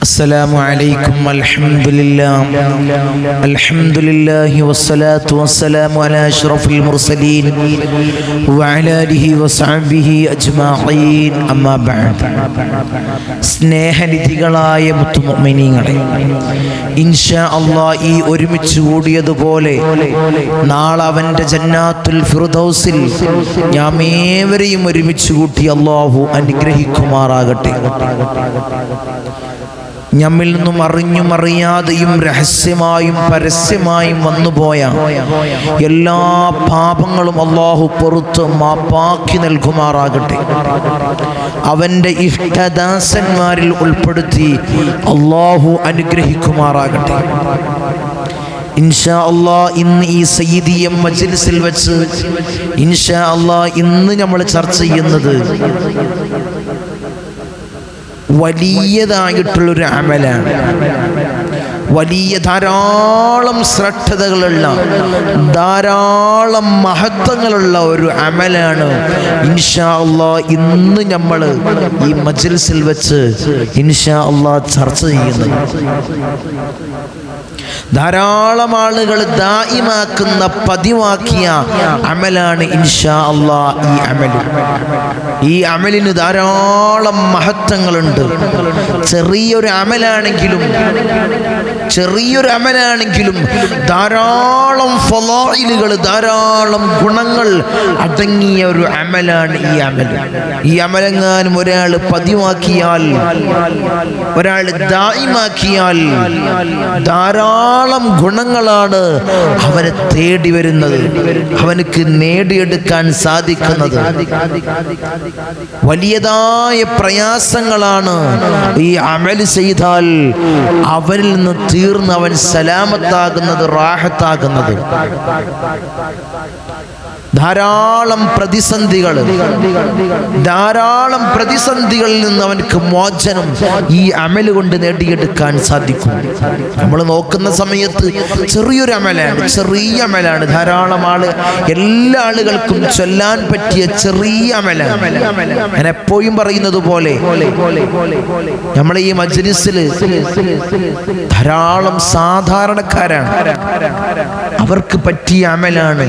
السلام عليكم الحمد لله والصلاة والسلام على أشرف المرسلين وعلى آله وصحبه أجمعين أما بعد സ്നേഹനിധികളായ മുത്തുമുഅ്മിനീങ്ങളെ, ഇൻഷാ അല്ലാഹ് ഈ ഒരുമിച്ച് കൂടിയതുപോലെ നാളെ അവൻ്റെ ജന്നാത്തുൽ ഫിർദൗസിൽ നാം ഏവരെയും ഒരുമിച്ച് കൂട്ടി അല്ലാഹു അനുഗ്രഹിക്കുമാറാകട്ടെ. നമ്മിൽ നിന്നും അറിഞ്ഞും അറിയാതെയും രഹസ്യമായും പരസ്യമായും വന്നുപോയ എല്ലാ പാപങ്ങളും അല്ലാഹു പുറത്ത് മാപ്പാക്കി നൽകുമാറാകട്ടെ. അവൻ്റെ ഇഷ്ടദാസന്മാരിൽ ഉൾപ്പെടുത്തി അല്ലാഹു അനുഗ്രഹിക്കുമാറാകട്ടെ. ഇൻഷാ അല്ലാഹ് ഇന്ന് ഈ സയ്യിദിയ മജ്ലിസിൽ വെച്ച് ഇൻഷാ അല്ലാഹ് ഇന്ന് നമ്മൾ ചർച്ച ചെയ്യുന്നത് വലിയതായിട്ടുള്ളൊരു അമലാണ്. വലിയ ധാരാളം ശ്രദ്ധകളുള്ള, ധാരാളം മഹത്വങ്ങളുള്ള ഒരു അമലാണ് ഇൻഷാ അല്ലാഹ് ഇന്ന് നമ്മൾ ഈ മജ്ലിസിൽ വെച്ച് ഇൻഷാ അല്ലാഹ് ചർച്ച ചെയ്യുന്നത്. ധാരാളം ആളുകൾ ദായിമാക്കുന്ന, പതിവാക്കിയ അമലാണ് ഇൻഷാ അല്ലാഹ് ഈ അമൽ. ഈ അമലിന് ധാരാളം മഹത്വങ്ങളുണ്ട്. ചെറിയൊരു അമലാണെങ്കിലും ധാരാളം ഫളായിലുകൾ, ധാരാളം ഗുണങ്ങൾ അടങ്ങിയ ഒരു അമലാണ് ഈ അമൽ. ഈ അമലെങ്ങാനും ഒരാൾ പതിവാക്കിയാൽ, ഒരാൾ ദായിമാക്കിയാൽ ധാരാളം ഗുണങ്ങളാണ് അവനെ തേടി വരുന്നത്, അവനക്ക് നേടിയെടുക്കാൻ സാധിക്കുന്നത്. വലിയതായ പ്രയാസങ്ങളാണ് ഈ അമൽ ചെയ്താൽ അവനിൽ നിന്ന് തീർന്ന് അവൻ സലാമത്താകുന്നത്, റാഹത്താകുന്നത്. ധാരാളം പ്രതിസന്ധികളിൽ നിന്ന് അവനക്ക് മോചനം ഈ അമൽ കൊണ്ട് നേടിയെടുക്കാൻ സാധിക്കും. നമ്മൾ നോക്കുന്ന സമയത്ത് ചെറിയ അമലാണ്. ധാരാളം എല്ലാ ആളുകൾക്കും ചൊല്ലാൻ പറ്റിയ ചെറിയ അമലാണ്. ഞാൻ എപ്പോഴും പറയുന്നത് പോലെ നമ്മൾ ഈ മജ്ലിസിൽ ധാരാളം സാധാരണക്കാരാണ്. അവർക്ക് പറ്റിയ അമലാണ്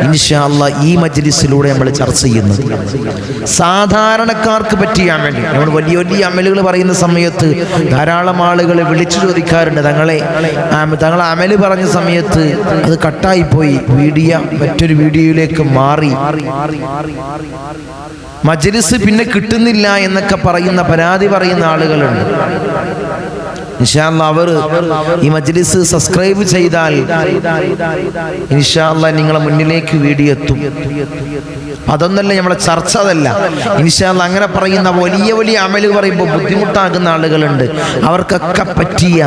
ഇൻഷാ അല്ലാഹ് ഈ മജ്ലിസിലൂടെ നമ്മൾ ചർച്ച ചെയ്യുന്നത്. സാധാരണക്കാർക്ക് പറ്റിയ അമൽ. നമ്മൾ വലിയ വലിയ അമലുകൾ പറയുന്ന സമയത്ത് ധാരാളം ആളുകൾ വിളിച്ചു ചോദിക്കാറുണ്ട്, തങ്ങളെ അമല് പറഞ്ഞ സമയത്ത് അത് കട്ടായിപ്പോയി, മറ്റൊരു വീഡിയോയിലേക്ക് മാറി, മജ്ലിസ് പിന്നെ കിട്ടുന്നില്ല എന്നൊക്കെ പരാതി പറയുന്ന ആളുകളുണ്ട്. ഇൻഷാ അല്ലാഹ് അവർ ഈ മജ്ലിസ് സബ്സ്ക്രൈബ് ചെയ്താൽ ഇൻഷാ അല്ലാഹ് നിങ്ങളെ മുന്നിലേക്ക് വീഡിയോ എത്തും. അതൊന്നല്ല നമ്മളെ ചർച്ച, അതല്ല. ഇൻഷാ അല്ലാഹ് അങ്ങനെ പറയുന്ന വലിയ വലിയ അമല് പറയുമ്പോൾ ബുദ്ധിമുട്ടാകുന്ന ആളുകളുണ്ട്. അവർക്കൊക്കെ പറ്റിയ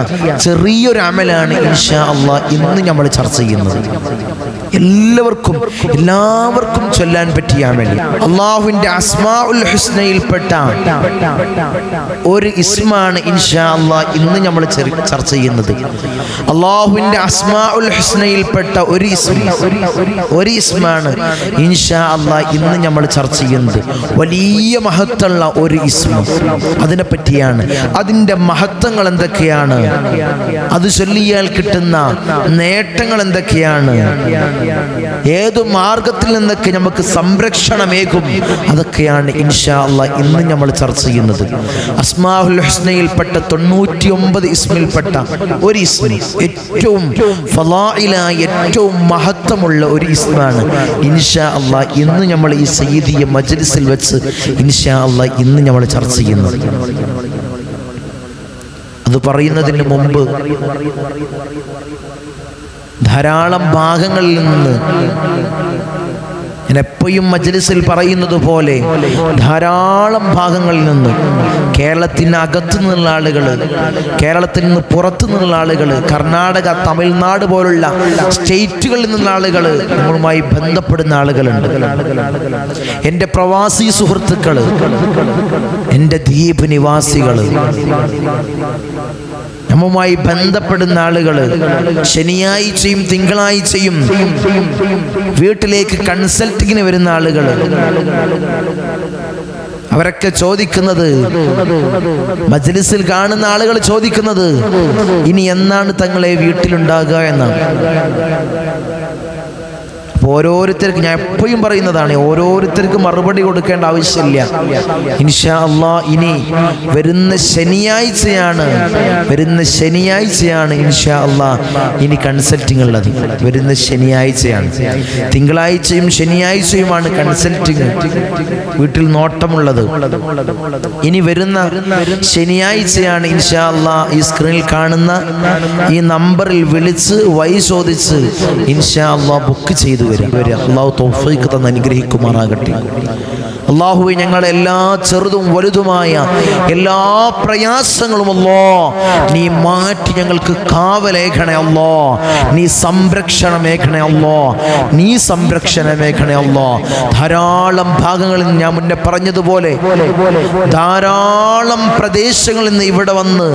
ചെറിയൊരു അമലാണ് ഇൻഷാ അല്ലാഹ് ഇന്ന് നമ്മൾ ചർച്ച ചെയ്യുന്നത്. എല്ലാവർക്കും ചൊല്ലാൻ പറ്റിയ അമൽ. അല്ലാഹുവിന്റെ അസ്മാഉൽ ഹുസ്നയിൽപ്പെട്ട ഒരു ഇസ്മാണ് ഇൻഷാ അല്ലാഹ് ഇന്ന് നമ്മൾ ചർച്ച ചെയ്യുന്നത്. അല്ലാഹുവിന്റെ അസ്മാഉൽ ഹുസ്നയിൽപ്പെട്ട ഒരു ഇസ്മാണ് ഇൻഷാ അല്ലാഹ് ഇന്ന് നമ്മൾ ചർച്ച ചെയ്യുന്നത്. വലിയ മഹത്വമുള്ള ഒരു ഇസ്മ, അതിനെ പറ്റിയാണ്. അതിന്റെ മഹത്വങ്ങൾ എന്തൊക്കെയാണ്, അത് ചൊല്ലിയാൽ കിട്ടുന്ന നേട്ടങ്ങൾ എന്തൊക്കെയാണ്, ഏതു മാർഗത്തിൽ നിന്നൊക്കെ നമുക്ക് സംരക്ഷണമേകും, അതൊക്കെയാണ് ഇൻഷാ അല്ലാഹ് ഇന്ന് നമ്മൾ ചർച്ച ചെയ്യുന്നത്. അസ്മാഉൽ ഹുസ്നയിൽപ്പെട്ട 99 ഇസ്മിൽപ്പെട്ട ഒരു ഇസ്മി, ഏറ്റവും ഫളായിലായ, ഏറ്റവും മഹത്വമുള്ള ഒരു ഇസ്മാണ് ഇൻഷാ അല്ലാഹ് ഇന്ന് നമ്മൾ ഈ സയ്യിദിയ മജ്ലിസിൽ വെച്ച് ഇൻഷാ അല്ലാഹ് ഇന്ന് നമ്മൾ ചർച്ച ചെയ്യുന്നത്. അത് പറയുന്നതിന് മുമ്പ് ധാരാളം ഭാഗങ്ങളിൽ നിന്ന്, ഞാൻ എപ്പോഴും മജ്ലിസിൽ പറയുന്നത് പോലെ ധാരാളം ഭാഗങ്ങളിൽ നിന്ന്, കേരളത്തിനകത്തു നിന്നുള്ള ആളുകൾ, കേരളത്തിൽ നിന്ന് പുറത്തു നിന്നുള്ള ആളുകൾ, കർണാടക, തമിഴ്നാട് പോലുള്ള സ്റ്റേറ്റുകളിൽ നിന്നുള്ള ആളുകൾ നമ്മളുമായി ബന്ധപ്പെടുന്ന ആളുകളുണ്ട്. എൻ്റെ പ്രവാസി സുഹൃത്തുക്കൾ, എൻ്റെ ദ്വീപ് നിവാസികൾ, നമ്മുമായി ബന്ധപ്പെടുന്ന ആളുകൾ, ശനിയാഴ്ചയും തിങ്കളാഴ്ചയും വീട്ടിലേക്ക് കൺസൾട്ടിങ്ങിന് വരുന്ന ആളുകൾ, അവരൊക്കെ ചോദിക്കുന്നത്, മജ്ലിസിൽ കാണുന്ന ആളുകൾ ചോദിക്കുന്നത്, ഇനി എന്നാണ് തങ്ങളെ വീട്ടിലുണ്ടാകുക എന്നാണ്. ഓരോരുത്തർക്ക് ഞാൻ എപ്പോഴും പറയുന്നതാണ്, ഓരോരുത്തർക്ക് മറുപടി കൊടുക്കേണ്ട ആവശ്യമില്ല. ഇൻഷാ അല്ലാഹ് ഇനി വരുന്ന ശനിയാഴ്ചയാണ് ഇൻഷാ അല്ലാഹ് ഇനി കൺസൾട്ടിങ് ഉള്ളത്. വരുന്ന ശനിയാഴ്ചയാണ്. തിങ്കളാഴ്ചയും ശനിയാഴ്ചയുമാണ് കൺസൾട്ടിങ്, വീട്ടിൽ നോട്ടമുള്ളത്. ഇനി വരുന്ന ശനിയാഴ്ചയാണ് ഇൻഷാ അല്ലാഹ് ഈ സ്ക്രീനിൽ കാണുന്ന ഈ നമ്പറിൽ വിളിച്ച് വഴി ചോദിച്ച് ഇൻഷാ അല്ലാഹ് ബുക്ക് ചെയ്തു വരിക. അള്ളാഹു തൗഫീഖ് തന്ന് അനുഗ്രഹിക്കുമാറാകട്ടെ. അല്ലാഹുവേ, ഞങ്ങളുടെ എല്ലാ ചെറുതും വലുതുമായ എല്ലാ പ്രയാസങ്ങളും അല്ലാഹ് നീ മാറ്റി ഞങ്ങൾക്ക് കാവലേഖണേ അല്ലാഹ്, നീ സംരക്ഷണമേഖണേ അല്ലാഹ്, നീ സംരക്ഷണമേഖണേ അല്ലാഹ്. ധാരാളം ഭാഗങ്ങളിൽ ഞാൻ മുന്നേ പറഞ്ഞതുപോലെ ധാരാളം പ്രദേശങ്ങളിൽ നിന്ന് ഇവിടെ വന്ന്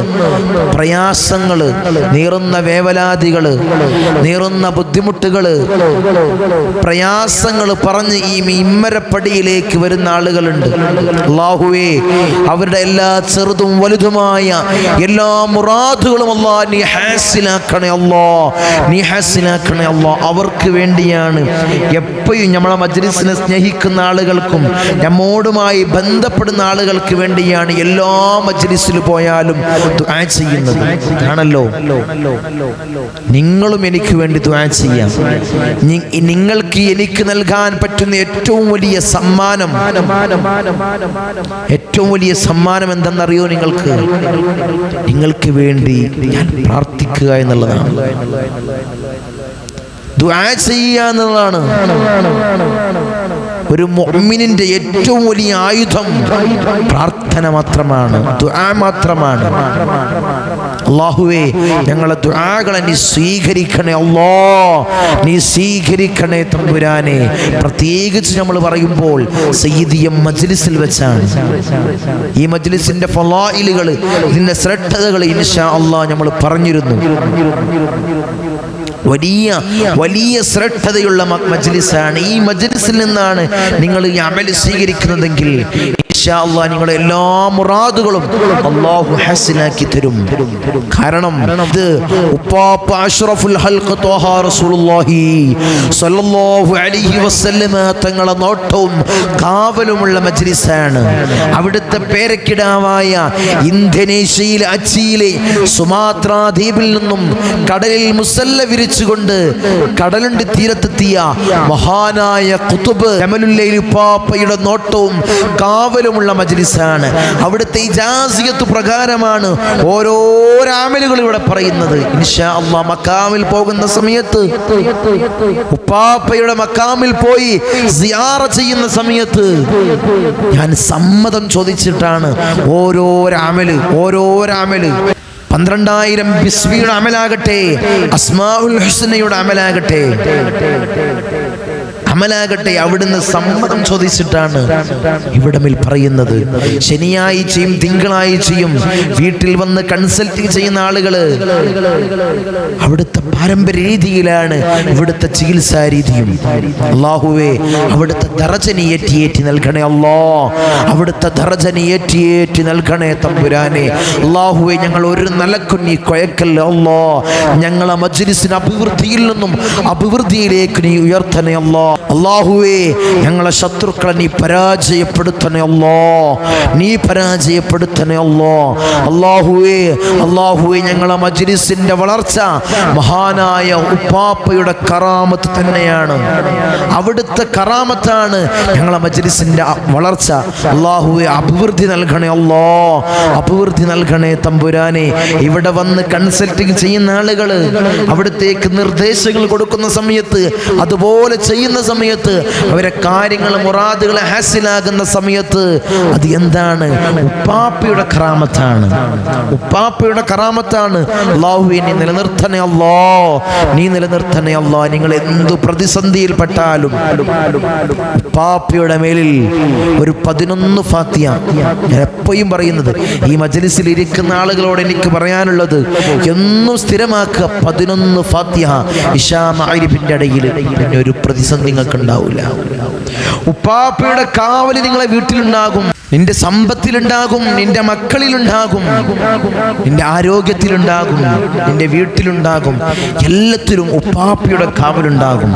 പ്രയാസങ്ങൾ, നീറുന്ന വേവലാതികൾ, നീറുന്ന ബുദ്ധിമുട്ടുകൾ, പ്രയാസങ്ങൾ പറഞ്ഞ് ഈ ഇമ്മരപ്പടിയിലേക്ക് വരുന്ന ആളുകളുണ്ട്. അല്ലാഹുവേ, അവരുടെ എല്ലാ ചെറുതും വലുതുമായ എല്ലാ മുറാദുകളും അല്ലാഹ് നീ ഹാസിലാക്കണേ അല്ലാഹ്, നീ ഹാസിലാക്കണേ അല്ലാഹ്. അവർക്ക് വേണ്ടിയാണ് എപ്പോഴും നമ്മളെ മജ്ലിസിനെ സ്നേഹിക്കുന്ന ആളുകൾക്കും നമ്മോടുമായി ബന്ധപ്പെടുന്ന ആളുകൾക്ക് വേണ്ടിയാണ് എല്ലാ മജ്ലിസിൽ പോയാലും ദുആ ചെയ്യുന്നത്. ആണല്ലോ, നിങ്ങളും എനിക്ക് വേണ്ടി ദുആ ചെയ്യാം. നിങ്ങൾക്ക് എനിക്ക് നൽകാൻ പറ്റുന്ന ഏറ്റവും വലിയ സമ്മാനം എന്തെന്നറിയോ? നിങ്ങൾക്ക് വേണ്ടി ഞാൻ പ്രാർത്ഥിക്കുക എന്നുള്ളതാണ്, ദുആ ചെയ്യുക എന്നുള്ളതാണ്. ഒരു മുഅ്മിനിന്റെ ഏറ്റവും വലിയ ആയുധം പ്രാർത്ഥന മാത്രമാണ്, ദുആ മാത്രമാണ്. അല്ലാഹുവേ, ഞങ്ങളെ ദുആകളെ നീ സ്വീകരിക്കണേ അല്ലാഹ്, നീ സ്വീകരിക്കണേ തമ്പുരാനെ. പ്രത്യേകിച്ച് നമ്മൾ പറയുമ്പോൾ സയ്യിദിയ മജ്ലിസിൽ വെച്ചാണ്. ഈ മജ്ലിസിന്റെ ഫളായിലുകൾ, ഇതിന്റെ ശ്രദ്ധകൾ ഇൻഷാ അല്ലാഹ് നമ്മൾ പറഞ്ഞിരുന്നു. വലിയ ശ്രദ്ധതയുള്ള മജ്ലിസാണ്. ഈ മജ്ലിസിൽ നിന്നാണ് നിങ്ങൾ ഈ അമൽ സ്വീകരിക്കുന്നതെങ്കിൽ ഇൻഷാ അല്ലാഹ് നിങ്ങളുടെ എല്ലാ മുറാദുകളും അല്ലാഹു ഹസനാക്കി തരും. കാരണം ഇത് ഉപ്പാപ്പ അഷ്റഫുൽ ഹൽഖ് ത്വാഹ റസൂലുള്ളാഹി സ്വല്ലല്ലാഹു അലൈഹി വസല്ലമ തങ്ങളുടെ നോട്ടവും കാവലുമുള്ള മജ്ലിസാണ്. അവിടുത്തെ പേരക്കിടാവായ ഇന്തോനേഷ്യയിലെ അച്ചിയിലെ സുമാത്ര ദ്വീപിൽ നിന്നും കടലിൽ മുസല്ല വിരിച്ചുകൊണ്ട് കടലുണ്ടി തീരത്തെത്തിയ മഹാനായ ഖുതുബ് ജമലുല്ലൈൽ ഉപ്പാപ്പയുടെ നോട്ടവും കാവലുമുള്ള മജ്ലിസാണ്. അവിടുത്തെ ഇജാസിയത്ത് പ്രകാരമാണ് ഓരോ അമലുകൾ ഇവിടെ പറയുന്നത്. ഇൻഷാ അല്ലാഹ് മക്കാമിൽ പോകുന്ന സമയത്ത്, ഉപ്പാപ്പയുടെ മക്കാമിൽ പോയി സിയാറ ചെയ്യുന്ന സമയത്ത് ഞാൻ സമ്മതം ചോദിച്ചിട്ടാണ് ഓരോ അമല് 12,000 ബിസ്മിയുടെ അമലാകട്ടെ, അസ്മാഉൽ ഹുസ്നയുടെ അമലാകട്ടെ, അവിടുന്ന് സമ്മതം ചോദിച്ചിട്ടാണ് ഇവിടമിൽ പറയുന്നത്. ശനിയാഴ്ചയും തിങ്കളാഴ്ചയും വീട്ടിൽ വന്ന് കൺസൾട്ടിങ് ചെയ്യുന്ന ആളുകള് അവിടുത്തെ പാരമ്പര്യ രീതിയിലാണ് ഇവിടുത്തെ ചികിത്സാ രീതിയും. അല്ലാഹുവേ, അവിടുത്തെ ദറജ നീ ഏറ്റി നൽകണേ അല്ലാഹ്, അവിടുത്തെ ദറജ നീ ഏറ്റി നൽകണേ തമ്പുരാനെ. അല്ലാഹുവേ, ഞങ്ങൾ ഒരു നിലക്കും നീ കൊയക്കല്ലേ അല്ലാഹ്. ഞങ്ങളെ മജ്ലിസിന് അഭിവൃദ്ധിയിൽ നിന്നും അഭിവൃദ്ധിയിലേക്ക് നീ ഉയർത്തണേ അല്ലാഹ്. അല്ലാഹുവേ, ഞങ്ങളെ ശത്രുക്കളെ നീ പരാജയപ്പെടുത്തണേ അല്ലാഹ്, നീ പരാജയപ്പെടുത്തണേ അല്ലാഹ്. അല്ലാഹുവേ, ഞങ്ങളെ മജ്ലിസിന്റെ വളർച്ച മഹാനായ ഉപ്പാപ്പയുടെ കറാമത്ത് തന്നെയാണ്. അവിടുത്തെ കറാമത്താണ് ഞങ്ങളെ മജ്ലിസിന്റെ വളർച്ച. അല്ലാഹുവേ, അഭിവൃദ്ധി നൽകണേ അല്ലാഹ്, അഭിവൃദ്ധി നൽകണേ തമ്പുരാനെ. ഇവിടെ വന്ന് കൺസൾട്ടിങ് ചെയ്യുന്ന ആളുകള് അവിടത്തേക്ക് നിർദ്ദേശങ്ങൾ കൊടുക്കുന്ന സമയത്ത്, അതുപോലെ ചെയ്യുന്ന സമയത്ത്, അവരെ കാര്യങ്ങൾ മുറാദുകൾ ഹാസിലാകുന്ന സമയത്ത് അത് എന്താണ്? ഉപ്പാപ്പയുടെ കറാമത്താണ്. ഉപ്പാപ്പയുടെ കറാമത്താണ്. അല്ലാഹുവേ നീ നിലനിർത്തണേ അല്ലാ, നീ നിലനിർത്തണേ അല്ലാ. നിങ്ങൾ എന്തു പ്രതിസന്ധിയിൽപ്പെട്ടാലും ഉപ്പാപ്പയുടെ മേലിൽ ഒരു 11 ഫാത്തിഹ. ഞാൻ എപ്പോഴും പറയുന്നത്, ഈ മജ്‌ലിസിൽ ഇരിക്കുന്ന ആളുകളോട് എനിക്ക് പറയാനുള്ളത്, എന്നും സ്ഥിരമാക്കുക 11 ഫാത്തിഹ ഇശാ മഗ്‌രിബിന്റെ ഇടയിൽ. പിന്നെ ഒരു പ്രതിസന്ധി നിങ്ങൾക്ക് ഉണ്ടാവില്ല. ഉപ്പാപ്പയുടെ കാവല് നിങ്ങളെ വീട്ടിലുണ്ടാകും, നിന്റെ സമ്പത്തിലുണ്ടാകും, നിന്റെ മക്കളിലുണ്ടാകും, നിന്റെ ആരോഗ്യത്തിലുണ്ടാകും, നിന്റെ വീട്ടിലുണ്ടാകും, എല്ലാത്തിലും ഉപ്പാപ്പയുടെ കാവലുണ്ടാകും.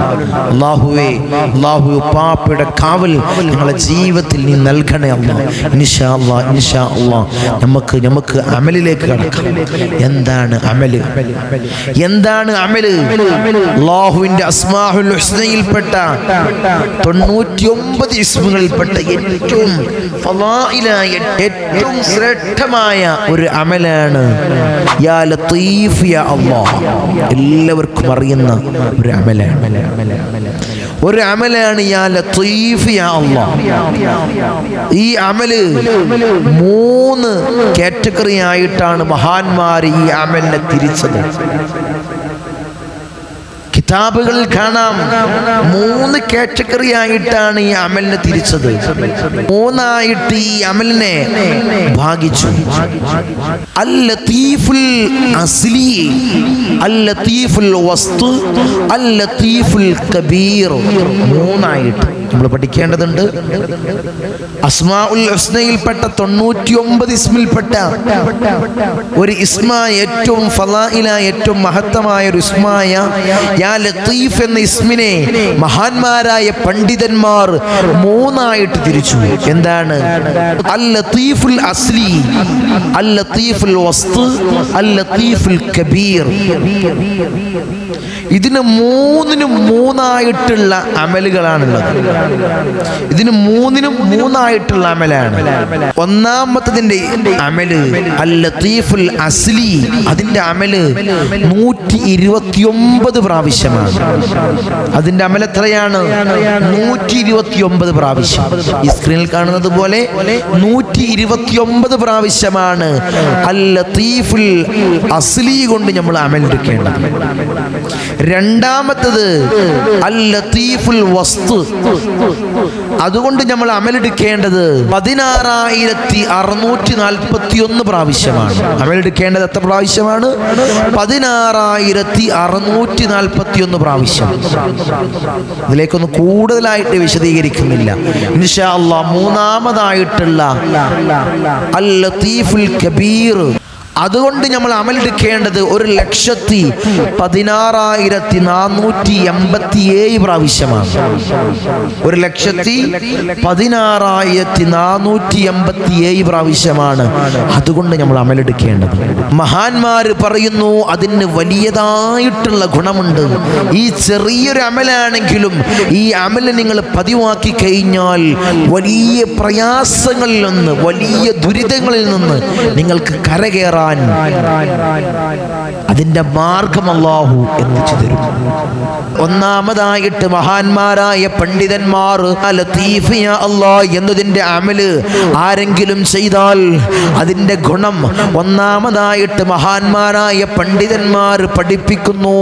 അല്ലാഹുവേ, അല്ലാഹു ഉപ്പാപ്പയുടെ കാവൽ നിങ്ങളുടെ ജീവിതത്തിൽ നീ നൽകണേ അല്ലാഹ്. ഇൻഷാ അല്ലാഹ്, ഇൻഷാ അല്ലാഹ് നമുക്ക് അമലിലേക്ക് കടക്കാം. എന്താണ് അമല്? എന്താണ് അമല്? അല്ലാഹുവിന്റെ അസ്മാഉൽ ഹുസ്നയിൽപ്പെട്ട 99 ഇസ്മുകളിൽപ്പെട്ട ഏറ്റവും ഏറ്റവും ശ്രേഷ്ഠമായ ഒരു അമലാണ് യാ ലത്തീഫ് യാ അല്ലാഹ്. എല്ലാവർക്കും അറിയുന്ന ഒരു അമലാണ് യാ ലത്തീഫ് യാ അല്ലാഹ്. ഈ അമല് 3 കാറ്റഗറി ആയിട്ടാണ് മഹാന്മാർ ഈ അമലിനെ തിരിച്ചത്. കിതാബുകളിൽ കാണാം 3 കാറ്റഗറി ആയിട്ടാണ് ഈ അമലിനെ തിരിച്ചത്. 3 ആയിട്ട് ഈ അമലിനെ ഭാഗിച്ചു. അൽ ലത്തീഫുൽ അസ്ലി, അൽ ലത്തീഫുൽ വസ്തു, അൽ ലത്തീഫുൽ കബീർ. 3 ആയിട്ട് നമ്മൾ പഠിക്കേണ്ടതുണ്ട്. അസ്മാഉൽ ഹുസ്നയിൽപ്പെട്ട 99 ഇസ്മിൽപ്പെട്ട ഒരു ഇസ്മ, ഏറ്റവും ഫളായിലായ ഏറ്റവും മഹത്തമായ ഒരു ഇസ്മായ യാ ലത്തീഫ് എന്ന ഇസ്മിനെ മഹാന്മാരായ പണ്ഡിതന്മാർ 3 ആയിട്ട് തിരിച്ചു. എന്താണ്? അൽ ലത്തീഫുൽ അസ്ലി, അൽ ലത്തീഫുൽ വസ്തു, അൽ ലത്തീഫുൽ കബീർ. ഇതിന് 3നും 3 ആയിട്ടുള്ള അമലുകളാണുള്ളത്. ഇതിന് 3നും 3 ആയിട്ടുള്ള അമലാണ്. ഒന്നാമത്തതിന്റെ അമല് അൽ ലത്തീഫുൽ അസ്ലി, അതിന്റെ അമല് 129 പ്രാവശ്യമാണ്. അതിന്റെ അമൽ എത്രയാണ്? 129 പ്രാവശ്യം. ഈ സ്ക്രീനിൽ കാണുന്നത് പോലെ 129 പ്രാവശ്യമാണ് അൽ ലത്തീഫുൽ അസ്ലി കൊണ്ട് നമ്മൾ അമൽ എടുക്കേണ്ടത്. രണ്ടാമത്തത് അൽ ലത്തീഫുൽ വസ്തു, അതുകൊണ്ട് നമ്മൾ അമലെടുക്കേണ്ടത് 16,641 പ്രാവശ്യമാണ്. അമലെടുക്കേണ്ടത് എത്ര പ്രാവശ്യമാണ്? 16,641 പ്രാവശ്യം. ഇതിലേക്കൊന്നും കൂടുതലായിട്ട് വിശദീകരിക്കുന്നില്ല. ഇൻഷാ അല്ലാഹ് മൂന്നാമതായിട്ടുള്ള അൽ ലത്തീഫുൽ കബീർ, അതുകൊണ്ട് നമ്മൾ അമലെടുക്കേണ്ടത് 1,16,487 പ്രാവശ്യമാണ്. 1,16,487 പ്രാവശ്യമാണ് അതുകൊണ്ട് നമ്മൾ അമലെടുക്കേണ്ടത്. മഹാന്മാര് പറയുന്നു അതിന് വലിയതായിട്ടുള്ള ഗുണമുണ്ട്. ഈ ചെറിയൊരു അമലാണെങ്കിലും ഈ അമല് നിങ്ങൾ പതിവാക്കി കഴിഞ്ഞാൽ വലിയ പ്രയാസങ്ങളിൽ നിന്ന്, വലിയ ദുരിതങ്ങളിൽ നിന്ന് നിങ്ങൾക്ക് കരകയറാൻ അതിന്റെ മാർഗം അല്ലാഹു എത്തിച്ചു തരും. ഒന്നാമതായിട്ട് മഹാന്മാരായ പണ്ഡിതന്മാർ ലത്തീഫ് യാ അല്ലാഹ് എന്നതിന്റെ അമല് ആരെങ്കിലും ചെയ്താൽ അതിന്റെ ഗുണം ഒന്നാമതായിട്ട് മഹാന്മാരായ പണ്ഡിതന്മാർ പഠിപ്പിക്കുന്നു.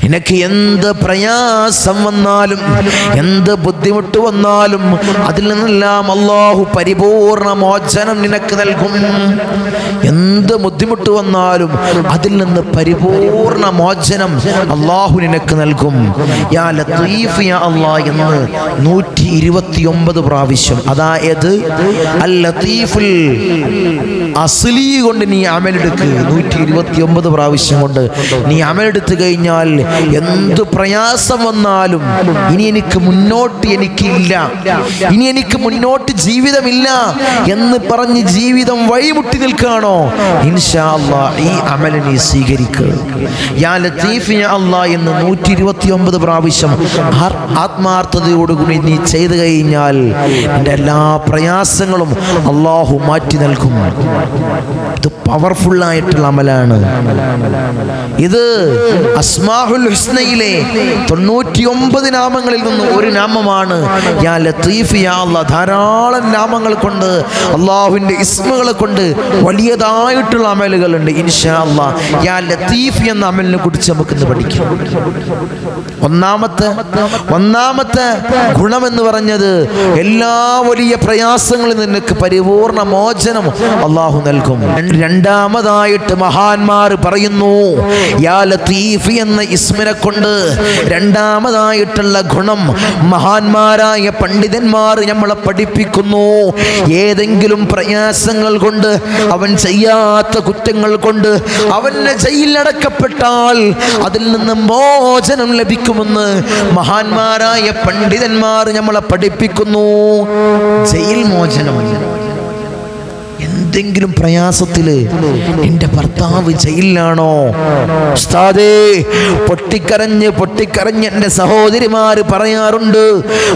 നിനക്ക് എന്ത് പ്രയാസം വന്നാലും, എന്ത് ബുദ്ധിമുട്ട് വന്നാലും അതിൽ നിന്നെല്ലാം അല്ലാഹു പരിപൂർണ മോചനം നിനക്ക് നൽകും. എന്ത് ബുദ്ധിമുട്ട് വന്നാലും അതിൽ നിന്ന് പരിപൂർണ മോചനം അല്ലാഹു നിനക്ക് നൽകും. യാ ലത്തീഫ് യാ അല്ലാഹ് എന്ന് 129 പ്രാവശ്യം. അതായത് അൽ ലത്തീഫുൽ അസ്ലി കൊണ്ട് നീ അമലെടുക്ക്. 129 പ്രാവശ്യം കൊണ്ട് നീ അമലെടുത്തു കഴിഞ്ഞാൽ എന്ത് പ്രയാസം വന്നാലും ഇനി എനിക്ക് മുന്നോട്ട് എനിക്കില്ല, ഇനി എനിക്ക് മുന്നോട്ട് ജീവിതമില്ല എന്ന് പറഞ്ഞ് ജീവിതം വഴിമുട്ടി നിൽക്കുകയാണോ, ഇൻഷാ അല്ലാഹ് ഈ അമൽ നീ സ്വീകരിക്കുക. യാ ലത്തീഫ് യാ അല്ലാഹ് എന്ന് 129 പ്രാവശ്യം ആത്മാർത്ഥതയോടുകൂടി നീ ചെയ്തു കഴിഞ്ഞാൽ നിന്റെ എല്ലാ പ്രയാസങ്ങളും അല്ലാഹു മാറ്റി നൽകും. ഇത് പവർഫുൾ ആയിട്ടുള്ള അമലാണ്. ഇത് അസ്മാഉൽ അസ്മാഉൽ ഹുസ്നയിലെ 99 നാമങ്ങളിൽ നിന്ന് ഒരു നാമമാണ് യാ ലത്തീഫ്. യാ അല്ലാഹ്, ധാരാളം നാമങ്ങൾ കൊണ്ട് അള്ളാഹുവിൻ്റെ ഇസ്മുകളെ കൊണ്ട് വലിയതായിട്ടുള്ള അമലുകളുണ്ട്. ഇൻഷാ അല്ലാഹ് യാ ലത്തീഫ് എന്ന അമലിനെ കുറിച്ച് നമുക്കിന്ന് പഠിക്കാം. ഒന്നാമത്തെ ഗുണമെന്ന് പറഞ്ഞത് എല്ലാ വലിയ പ്രയാസങ്ങളിൽ നിനക്ക് പരിപൂർണ മോചനം അള്ളാഹു നൽകും. രണ്ടാമതായിട്ട് മഹാന്മാർ പറയുന്നു യാ ലത്തീഫ് എന്ന ഇസ്മിനെ കൊണ്ട് രണ്ടാമതായിട്ടുള്ള ഗുണം മഹാന്മാരായ പണ്ഡിതന്മാർ നമ്മളെ പഠിപ്പിക്കുന്നു. ഏതെങ്കിലും പ്രയാസങ്ങൾ കൊണ്ട്, അവൻ ചെയ്യാത്ത കുറ്റങ്ങൾ കൊണ്ട് അവന് ജയിലടക്കപ്പെട്ടാൽ അതിൽ നിന്ന് മോചനം ലഭിക്കുമെന്ന് മഹാന്മാരായ പണ്ഡിതന്മാർ നമ്മളെ പഠിപ്പിക്കുന്നു. ജയിൽ മോചനം. എന്തെങ്കിലും പ്രയാസത്തില് എൻ്റെ ഭർത്താവ് ജയിലിലാണോ ഉസ്താദേ, പൊട്ടിക്കരഞ്ഞ് എൻ്റെ സഹോദരിമാര് പറയാറുണ്ട്,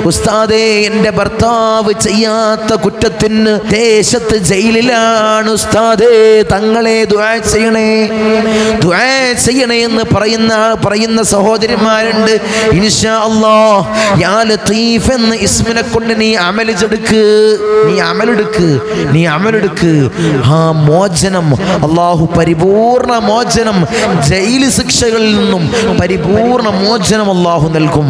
ഉസ്താദേ എൻ്റെ ഭർത്താവ് ചെയ്യാത്ത കുറ്റത്തിന് ദേശത്ത് ജയിലിലാണ് ഉസ്താദേ, തങ്ങളെ ദുആ ചെയ്യണേ എന്ന് പറയുന്ന സഹോദരിമാരുണ്ട്. ഇൻഷാ അല്ലാഹ് യാ ലത്തീഫ് എന്ന ഇസ്മിനെ കൊണ്ട് നീ അമലെടുക്ക്. ആ മോചനം അല്ലാഹു പരിപൂർണ മോചനം, ജയിൽ ശിക്ഷകളിൽ നിന്നും പരിപൂർണ മോചനം അല്ലാഹു നൽകും.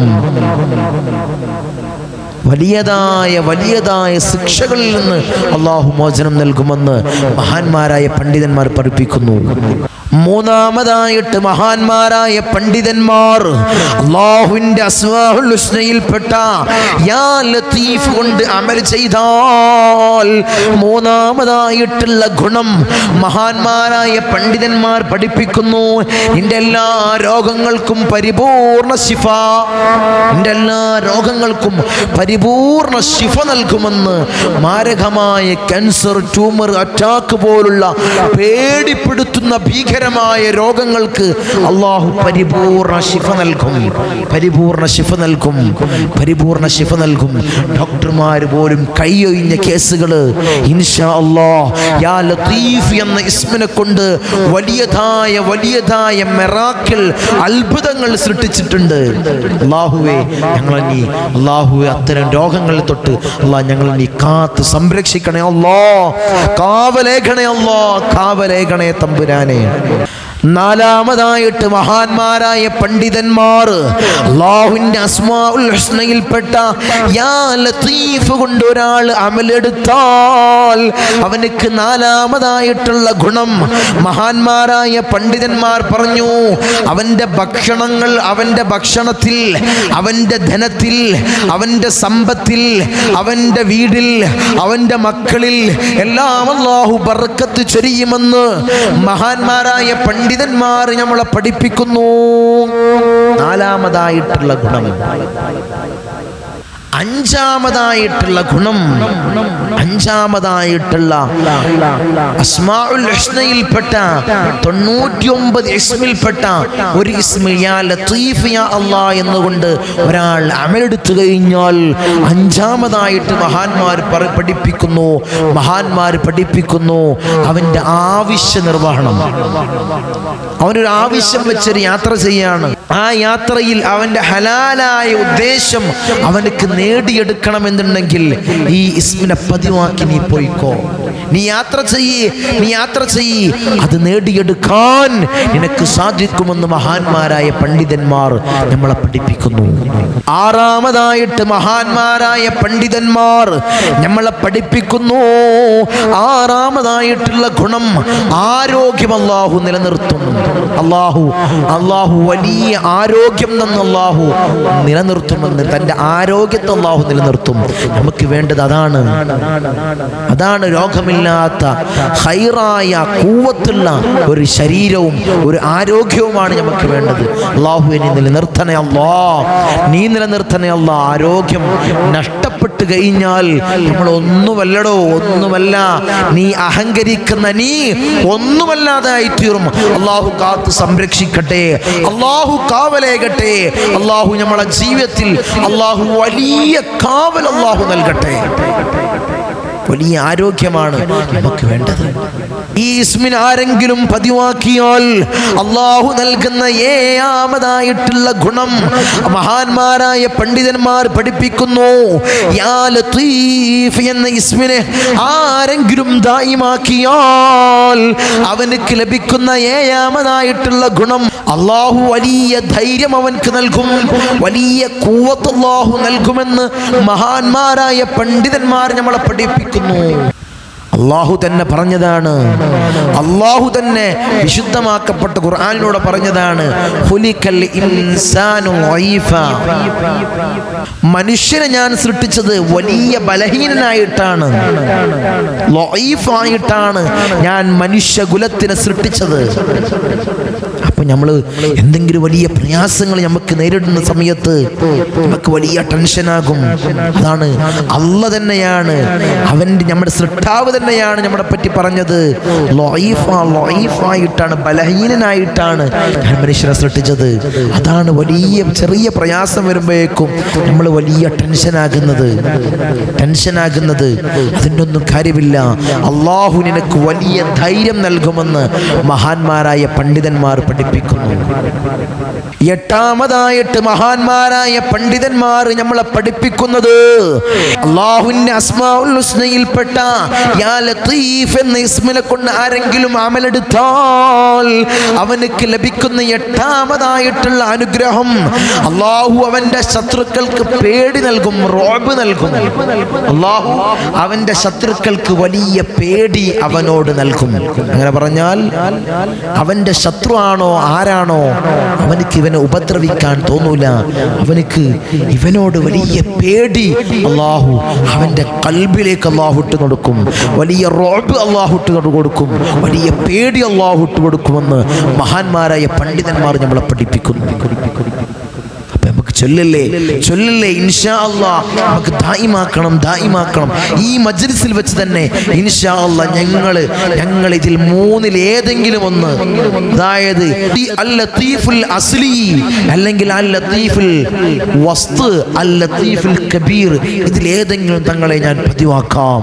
വലിയതായ ശിക്ഷകളിൽ നിന്ന് അല്ലാഹു മോചനം നൽകുമെന്ന് മഹാന്മാരായ പണ്ഡിതന്മാർ പഠിപ്പിക്കുന്നു. മൂന്നാമതായിട്ട് മഹാന്മാരായ പണ്ഡിതന്മാർ അല്ലാഹുവിൻ്റെ അസ്മാഉൽ ഹുസ്നയിൽപ്പെട്ട യാ ലത്തീഫ് കൊണ്ട് അമൽ ചെയ്താൽ മൂന്നാമതായിട്ടുള്ള ഗുണം മഹാന്മാരായ പണ്ഡിതന്മാർ പഠിപ്പിക്കുന്നു. നിന്റെ എല്ലാ രോഗങ്ങൾക്കും പരിപൂർണ ശിഫ, നിന്റെ എല്ലാ രോഗങ്ങൾക്കും പരിപൂർണ ശിഫ നൽകുമെന്ന്. മാരകമായ ക്യാൻസർ, ട്യൂമർ, അറ്റാക്ക് പോലുള്ള പേടിപ്പെടുത്തുന്ന ഭീകരമായ രോഗങ്ങൾക്ക് അല്ലാഹു പരിപൂർണ ശിഫ നൽകും. ഡോക്ടർമാർ പോലും കൈയൊഴിഞ്ഞ കേസുകൾ ഇൻഷാ അല്ലാഹ് യാ ലത്തീഫ് എന്ന ഇസ്മിനെ കൊണ്ട് വലിയതായ മിറാക്കിൾ, അത്ഭുതങ്ങൾ സൃഷ്ടിച്ചിട്ടുണ്ട്. അല്ലാഹുവേ അത്തരം രോഗങ്ങളിൽ തൊട്ട് അല്ലാഹ് ഞങ്ങൾ നീ കാത്ത് സംരക്ഷിക്കണേ അല്ലാഹ്, കാവലേഖണേ തമ്പുരാനെ. നാലാമതായിട്ട് മഹാന്മാരായ പണ്ഡിതന്മാർ അല്ലാഹുവിൻ്റെ അസ്മാഉൽ ഹുസ്നയിൽപ്പെട്ട യാ ലത്തീഫ് കൊണ്ട് ഒരാൾ അമലെടുത്താൽ അവനക്ക് നാലാമതായിട്ടുള്ള ഗുണം മഹാന്മാരായ പണ്ഡിതന്മാർ പറഞ്ഞു, അവൻ്റെ ഭക്ഷണങ്ങൾ, അവൻ്റെ ഭക്ഷണത്തിൽ, അവൻ്റെ ധനത്തിൽ, അവൻ്റെ സമ്പത്തിൽ, അവൻ്റെ വീടിൽ, അവൻ്റെ മക്കളിൽ എല്ലാം അല്ലാഹു ബർക്കത്ത് ചൊരിയുമെന്ന് മഹാന്മാരായ പണ്ഡിതന്മാർ നമ്മളെ പഠിപ്പിക്കുന്നു. നാലാമതായിട്ടുള്ള ഗുണം. അഞ്ചാമതായിട്ടുള്ള അസ്മാഉൽ ഹുസ്നയിൽപ്പെട്ട 99 ഇസ്മിൽപ്പെട്ട ഒരു ഇസ്മ യാ ലത്തീഫ് യാ അല്ലാഹ് എന്നുകൊണ്ട് ഒരാൾ അമലെടുത്തു കഴിഞ്ഞാൽ അഞ്ചാമതായിട്ട് മഹാന്മാർ പഠിപ്പിക്കുന്നു അവൻ്റെ ആവശ്യ നിർവഹണം. അവനൊരു ആവശ്യം വെച്ചൊരു യാത്ര ചെയ്യാണ്. ആ യാത്രയിൽ അവൻ്റെ ഹലാലായ ഉദ്ദേശം അവനക്ക് നേടിയെടുക്കണമെന്നുണ്ടെങ്കിൽ ഈ ഇസ്മിനെ പതിവാക്കി നീ പോയിക്കോ. നീ യാത്ര ചെയ്യ്, അത് നേടിയെടുക്കാൻ നിനക്ക് സാധിക്കുമെന്ന് മഹാന്മാരായ പണ്ഡിതന്മാർ നമ്മളെ പഠിപ്പിക്കുന്നു. ആറാമതായിട്ട് മഹാന്മാരായ പണ്ഡിതന്മാർ നമ്മളെ പഠിപ്പിക്കുന്നു, ആറാമതായിട്ടുള്ള ഗുണം ആരോഗ്യം അല്ലാഹു നിലനിർത്തും. അല്ലാഹു വലിയ ആരോഗ്യം നിന്ന് അല്ലാഹു നിലനിർത്തുമെന്ന്, തൻ്റെ ആരോഗ്യത്തെ അല്ലാഹു നിലനിർത്തും. നമുക്ക് വേണ്ടത് അതാണ് രോഗമില്ലാത്ത ഹൈറായ കൂവത്തുള്ള ഒരു ശരീരവും ഒരു ആരോഗ്യവുമാണ് നമുക്ക് വേണ്ടത്. അല്ലാഹുവേ നീ നിലനിർത്തണേ അല്ലാ. ആരോഗ്യം നഷ്ടപ്പെട്ടു കഴിഞ്ഞാൽ നമ്മൾ ഒന്നുമല്ല, നീ അഹങ്കരിക്കുന്ന നീ ഒന്നുമല്ലാതായി തീരും. അല്ലാഹു കാത്ത് സംരക്ഷിക്കട്ടെ, അല്ലാഹു കാവലേകട്ടെ. അല്ലാഹു നമ്മളെ ജീവിതത്തിൽ അല്ലാഹു വലിയ കാവൽ അല്ലാഹു നൽകട്ടെ. വലിയ ആരോഗ്യമാണ് നമുക്ക് വേണ്ടത്. ഈ ഇസ്മിനെ ആരെങ്കിലും പതിവാക്കിയാൽ അള്ളാഹു നൽകുന്ന ഏഴാമതായിട്ടുള്ള ഗുണം മഹാന്മാരായ പണ്ഡിതന്മാർ പഠിപ്പിക്കുന്നു. യാ ലത്തീഫ് എന്ന ഇസ്മിനെ ആരെങ്കിലും ദായിമാക്കിയാൽ അവനക്ക് ലഭിക്കുന്ന ഏഴാമതായിട്ടുള്ള ഗുണം അള്ളാഹു വലിയ ധൈര്യം അവൻക്ക് നൽകും, വലിയ ഖുവത്ത് അള്ളാഹു നൽകുമെന്ന് മഹാന്മാരായ പണ്ഡിതന്മാർ നമ്മളെ പഠിപ്പിക്കുന്നു. അള്ളാഹു തന്നെ പറഞ്ഞതാണ്, അള്ളാഹു തന്നെ വിശുദ്ധമാക്കപ്പെട്ട ഖുർആനിലൂടെ പറഞ്ഞതാണ്, ഖുലിഖൽ ഇൻസാനു ളഈഫ. മനുഷ്യനെ ഞാൻ സൃഷ്ടിച്ചത് വലിയ ബലഹീനനായിട്ടാണ്, ളഈഫായിട്ടാണ് ഞാൻ മനുഷ്യകുലത്തിനെ സൃഷ്ടിച്ചത്. അപ്പൊ നമ്മൾ എന്തെങ്കിലും വലിയ പ്രയാസങ്ങൾ നമുക്ക് നേരിടുന്ന സമയത്ത് നമുക്ക് വലിയ ടെൻഷനാകും. അതാണ് അള്ളാഹ് തന്നെയാണ്, അവൻ്റെ നമ്മുടെ സൃഷ്ടാവ് തന്നെയാണ് നമ്മളെ പറ്റി പറഞ്ഞത്, ലൊഈഫായിട്ടാണ്, ബലഹീനനായിട്ടാണ് ഞാൻ മനുഷ്യനെ സൃഷ്ടിച്ചത്. അതാണ് വലിയ ചെറിയ പ്രയാസം വരുമ്പോഴേക്കും നമ്മൾ വലിയ ടെൻഷനാകുന്നത്. അതിൻ്റെ ഒന്നും കാര്യമില്ല. അള്ളാഹു നിനക്ക് വലിയ ധൈര്യം നൽകുമെന്ന് മഹാന്മാരായ പണ്ഡിതന്മാർ പഠിപ്പിക്കുന്നു. എട്ടാമതായിട്ട് മഹാന്മാരായ പണ്ഡിതന്മാർ നമ്മളെ പഠിപ്പിക്കുന്നത് അല്ലാഹുവിന്റെ അസ്മാഉൽ ഹുസ്നയിൽപ്പെട്ട യാ ലത്തീഫ് എന്ന ഇസ്മിനെ കൊണ്ട് ആരെങ്കിലും അമലെടുത്താൽ അവനക്ക് ലഭിക്കുന്ന എട്ടാമതായിട്ടുള്ള അനുഗ്രഹം അല്ലാഹു അവന്റെ ശത്രുക്കൾക്ക് പേടി നൽകും, റോബ് നൽകും. അല്ലാഹു അവന്റെ ശത്രുക്കൾക്ക് വലിയ പേടി അവനോട് നൽകും. അങ്ങനെ പറഞ്ഞാൽ അവന്റെ ശത്രു ആണോ ആരാണോ അവനക്ക് ഇവനെ ഉപദ്രവിക്കാൻ തോന്നൂല, അവനക്ക് ഇവനോട് വലിയ പേടി അല്ലാഹു അവന്റെ ഖൽബിലേക്ക് അല്ലാഹു ഇട്ട് കൊടുക്കും, വലിയ റോബ് അല്ലാഹു ഇട്ട് കൊടുക്കും, വലിയ പേടി അല്ലാഹു ഇട്ട് കൊടുക്കുമെന്ന് മഹാന്മാരായ പണ്ഡിതന്മാർ നമ്മളെ പഠിപ്പിക്കുന്നു. നമുക്ക് ചൊല്ലല്ലേ ഇൻഷാ അല്ലാഹ് നമുക്ക് ദായിമാക്കണം. ഈ മജ്ലിസിൽ വെച്ച് തന്നെ ഇൻഷാ അല്ലാഹ് ഞങ്ങൾ ഇതിൽ മൂന്നിൽ ഏതെങ്കിലും ഒന്ന്, അതായത് അൽ ലത്തീഫുൽ അസ്ലി അല്ലെങ്കിൽ അൽ ലത്തീഫുൽ വസ്ത്, അൽ ലത്തീഫുൽ കബീർ, ഇതിൽ ഏതെങ്കിലും തങ്ങളെ ഞാൻ പതിവാക്കാം.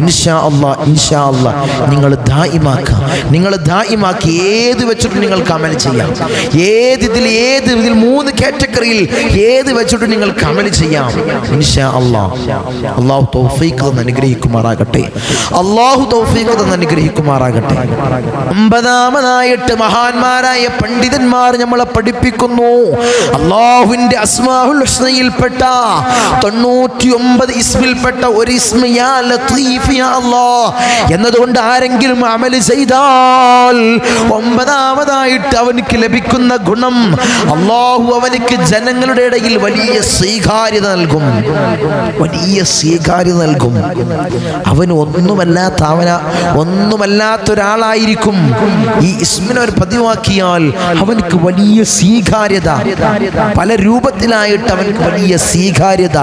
ഇൻഷാ അല്ലാഹ് നിങ്ങൾ ദായിമാക്കി ഏത് വെച്ചിട്ട് നിങ്ങൾക്ക് അമൽ ചെയ്യാം. ഇതിൽ മൂന്ന് കാറ്റഗറിയിൽ ഏത് വെച്ചിട്ട് നിങ്ങൾക്ക് അമൽ ചെയ്യാം. ഇൻഷാ അല്ലാഹ്. അല്ലാഹു തൗഫീഖ് തന്ന് അനുഗ്രഹിക്കുമാറാകട്ടെ. ഒമ്പതാമതായിട്ട് മഹാന്മാരായ പണ്ഡിതന്മാർ നമ്മളെ പഠിപ്പിക്കുന്നു അല്ലാഹുവിന്റെ അസ്മാഉൽ ഹുസ്നയിൽപ്പെട്ട 99 ഇസ്മിൽപ്പെട്ട ഒരു ഇസ്മ യാ ലത്തീഫ് യാ അല്ലാഹ് എന്നതുകൊണ്ട് ആരെങ്കിലും അമൽ ചെയ്താൽ ഒമ്പതാമതായിട്ട് അവനക്ക് ലഭിക്കുന്ന ഗുണം അല്ലാഹു അവനക്ക് ജനങ്ങളുടെ ഇടയിൽ വലിയ സ്വീകാര്യത നൽകും. അവന് ഒന്നുമല്ലാത്ത ഒരാളായിരിക്കും. ഈ ഇസ്മിനെ ഒരു പതിവാക്കിയാൽ അവനക്ക് വലിയ സ്വീകാര്യത, പല രൂപത്തിലായിട്ട് അവനക്ക് വലിയ സ്വീകാര്യത